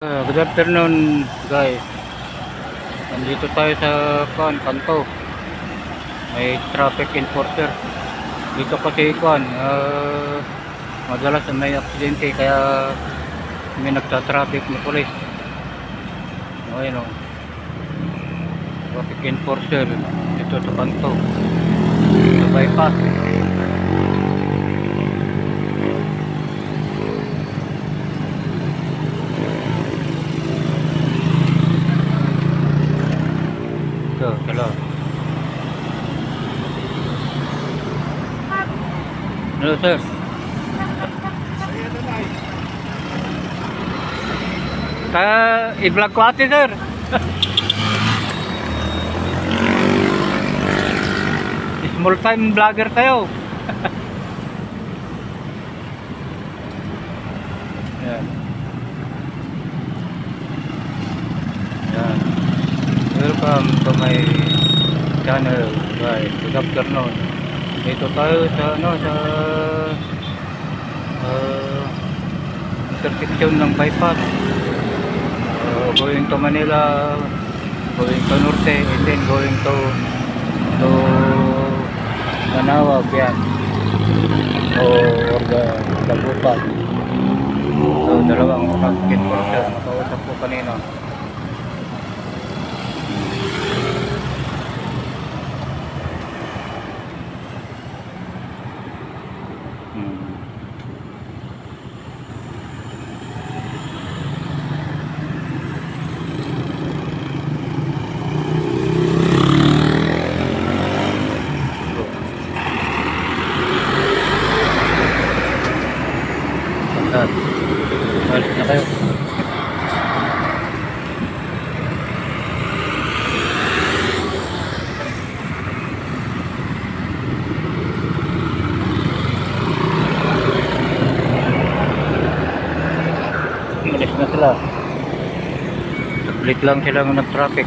Good afternoon guys. Nandito tayo sa kanto. May traffic enforcer. Dito kasi madalas may aksidente kaya may nagta-traffic na pulis. Ayun o. Traffic enforcer dito sa kanto. Sa bypass. Ito, tala. Hello sir. I-vlog ko ate sir. Small time vlogger tayo. Yan. Yan. Welcome to my channel guys. Good afternoon. Dito tayo sa intersection ng bypass. Going to Manila, going to Norte, and then going to Manawag yan. Or Dagupan. So dalawang traffic enforcer nakausap ko kanina. Balik na kayo. Malis na sila. Saglit lang silang nag-traffic.